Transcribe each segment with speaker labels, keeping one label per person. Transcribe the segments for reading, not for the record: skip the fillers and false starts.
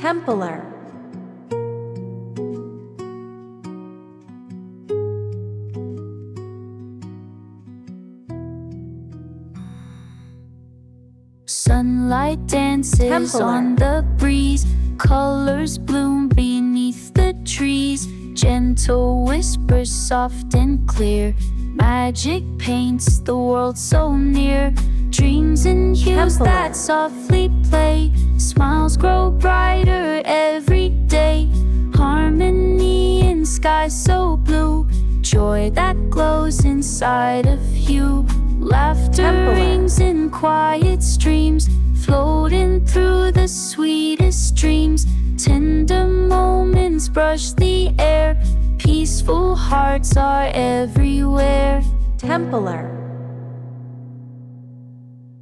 Speaker 1: Templar.
Speaker 2: Sunlight dances
Speaker 1: Templar.
Speaker 2: on the breeze, colors bloom beneath the trees. Gentle whispers, soft and clear, magic paints the world so near. Dreams and hues
Speaker 1: Templar.
Speaker 2: that softly play, smiles grow brighter every day. Harmony in skies so blue, joy that glows inside of you. Laughter
Speaker 1: Templar.
Speaker 2: rings in quiet streams, floating through the sweetest dreams. Tender moments brush the air, peaceful hearts are everywhere.
Speaker 1: Templar.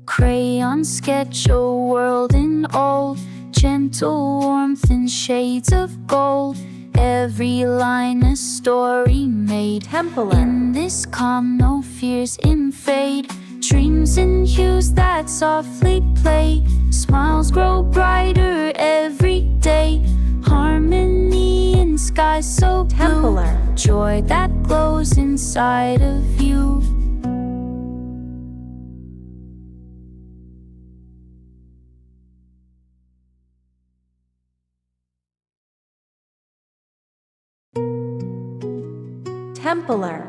Speaker 2: Crayons sketch a world in all, gentle warmth in shades of gold. Every line a story made.
Speaker 1: Templar.
Speaker 2: In this calm, no fears invade. Dreams and hues that softly play, smiles grow brighter every day. Harmony in skies so blue,
Speaker 1: Templar.
Speaker 2: joy that glows inside of you.
Speaker 1: Templar.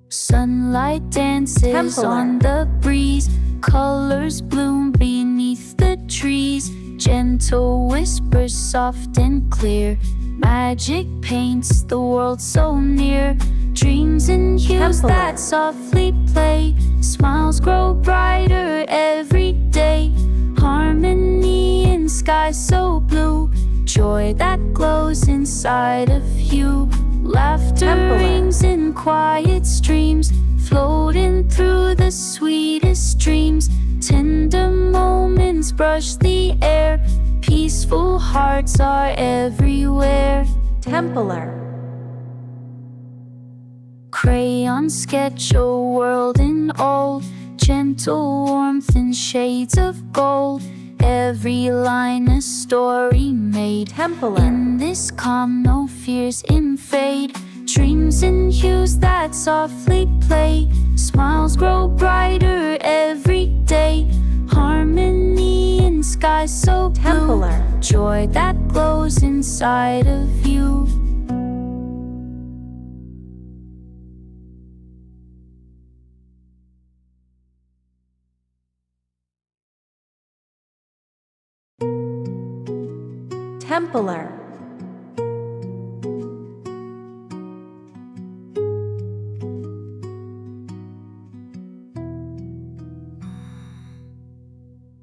Speaker 2: Sunlight dances
Speaker 1: Templar.
Speaker 2: on the breeze, colors bloom beneath the trees. Gentle whispers, soft and clear, magic paints the world so near. Dreams and hues
Speaker 1: Templar.
Speaker 2: that softly play, smiles grow brighter every day. Harmony in skies so blue, joy that glows inside of you. Laughter
Speaker 1: Templar.
Speaker 2: rings in quiet streams, floating through the sweetest dreams. Tender moments brush the air, peaceful hearts are everywhere.
Speaker 1: Templar.
Speaker 2: Crayons sketch a world in all, gentle warmth in shades of gold. Every line a story made.
Speaker 1: Templar.
Speaker 2: In this calm, no fears invade. Dreams and hues that softly play, smiles grow brighter every day. Harmony in skies so blue,
Speaker 1: Templar.
Speaker 2: joy that glows inside of you.
Speaker 1: Templar.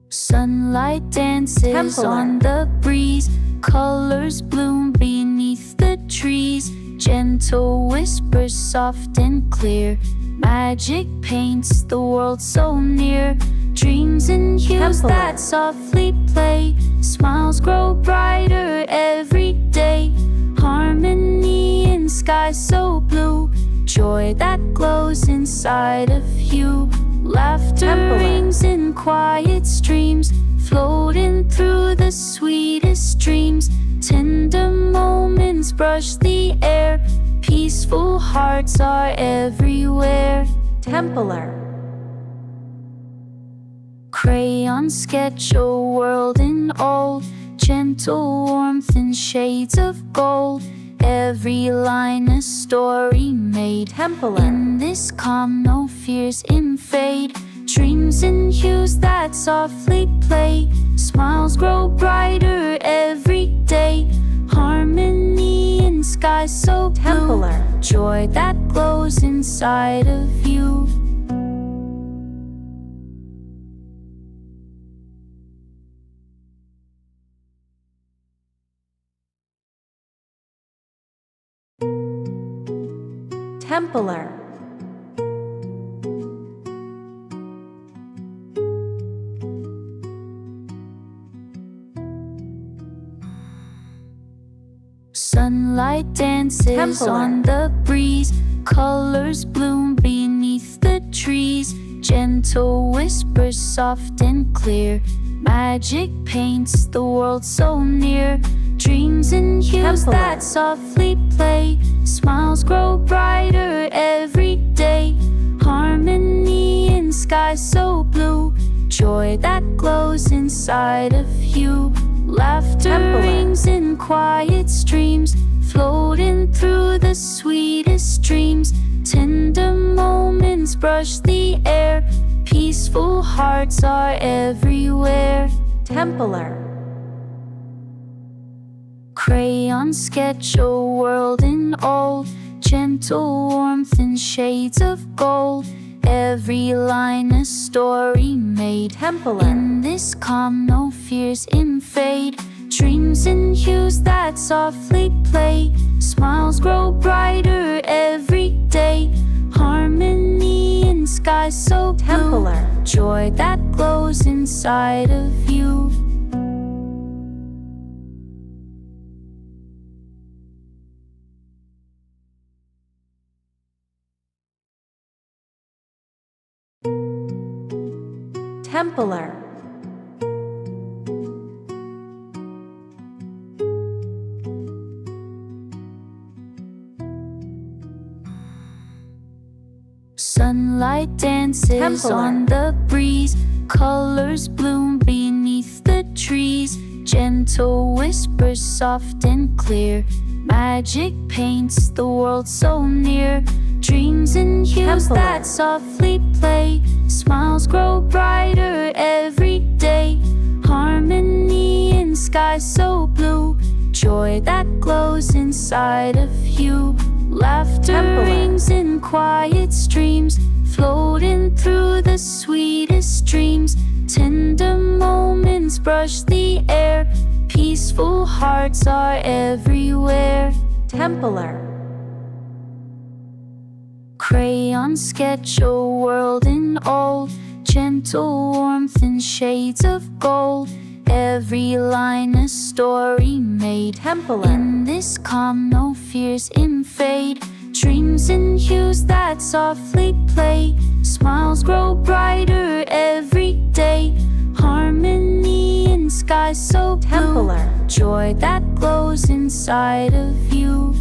Speaker 2: Sunlight dances
Speaker 1: Templar.
Speaker 2: on the breeze, colors bloom beneath the trees. Gentle whispers, soft and clear, magic paints the world so near. Dreams and hues
Speaker 1: Templar.
Speaker 2: that softly play, smiles grow brighter every day. Harmony in skies so blue, joy that glows inside of you. Laughter
Speaker 1: Templar.
Speaker 2: rings in quiet streams, floating through the sweetest dreams. Tender moments brush the air, peaceful hearts are everywhere.
Speaker 1: Templar.
Speaker 2: Crayons sketch a world in all, gentle warmth in shades of gold. Every line a story made.
Speaker 1: Templar.
Speaker 2: In this calm, no fears invade. Dreams and hues that softly play, smiles grow brighter every day. Harmony in skies so blue,
Speaker 1: Templar.
Speaker 2: joy that glows inside of you.
Speaker 1: Templar.
Speaker 2: Sun Sunlight dances
Speaker 1: Templar.
Speaker 2: on the breeze, colors bloom beneath the trees, gentle whispers soft and clear, magic paints the world so near, dreams and hues
Speaker 1: Templar.
Speaker 2: that softly play, smiles grow brighter every day, harmony in skies so blue, joy that glows inside of you, laughter
Speaker 1: Templar.
Speaker 2: rings in quiet streams, floating through the sweetest dreams, tender moments brush the air, peaceful hearts are everywhere.
Speaker 1: Templar.
Speaker 2: Crayon sketch a world in old, gentle warmth in shades of gold, every line a story made,
Speaker 1: Templar.
Speaker 2: in this calm no fears invade, dreams and hues that softly play, smiles grow brighter every day, harmony in skies so blue,
Speaker 1: Templar.
Speaker 2: joy that glows inside of you.
Speaker 1: Templar.
Speaker 2: Sunlight dances
Speaker 1: Templar.
Speaker 2: on the breeze, colors bloom beneath the trees, gentle whispers soft and clear, magic paints the world so near, dreams and hues
Speaker 1: Templar.
Speaker 2: that softly play, smiles grow brighter every day, harmony in skies so blue, joy that glows inside of you, laughter
Speaker 1: Templar.
Speaker 2: rings in quiet streams, floating through the sweetest dreams, tender moments brush the air, peaceful hearts are everywhere.
Speaker 1: Templar.
Speaker 2: Crayon sketch a world in old, gentle warmth in shades of gold, every line a story made,
Speaker 1: Templar.
Speaker 2: in this calm no fears invade, dreams and hues that softly play, smiles grow brighter every day, harmony in skies so blue,
Speaker 1: Templar.
Speaker 2: joy that glows inside of you.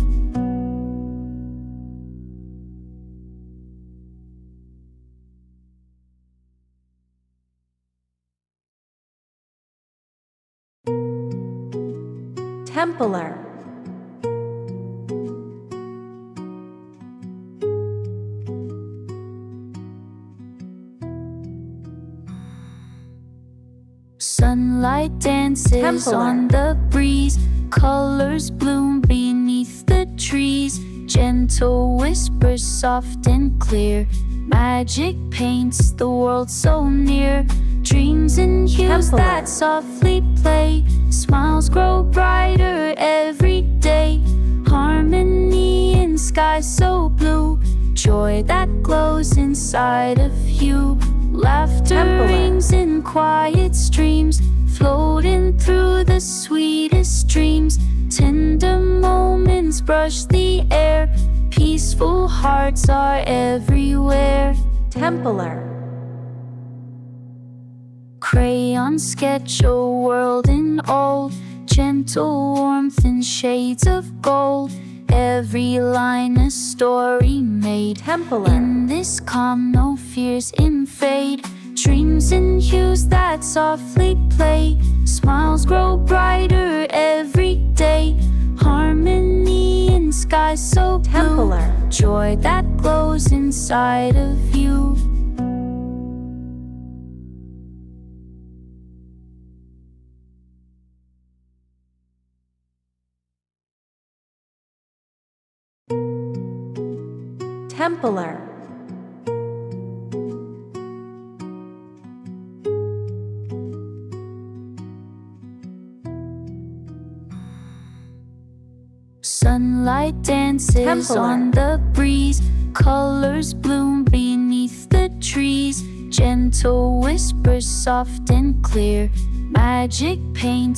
Speaker 1: Templar.
Speaker 2: Sunlight dances
Speaker 1: Templar.
Speaker 2: on the breeze, colors bloom beneath the trees, gentle whispers soft and clear, magic paints the world so near, dreams and hues
Speaker 1: Templar.
Speaker 2: that softly play, smiles grow brighter every day, harmony in skies so blue, joy that glows inside of you, laughter
Speaker 1: Templar.
Speaker 2: rings in quiet streams, floating through the sweetest dreams, tender moments brush the air, peaceful hearts are everywhere.
Speaker 1: Templar.
Speaker 2: Crayon sketch a world in old, gentle warmth in shades of gold, every line a story made,
Speaker 1: Templar.
Speaker 2: in this calm no fears invade, dreams and hues that softly play, smiles grow brighter every day, harmony in skies so blue,
Speaker 1: Templar.
Speaker 2: joy that glows inside of you.
Speaker 1: Templar.
Speaker 2: Sunlight dances
Speaker 1: Templar.
Speaker 2: on the breeze, colors bloom beneath the trees, gentle whispers soft and clear, magic paints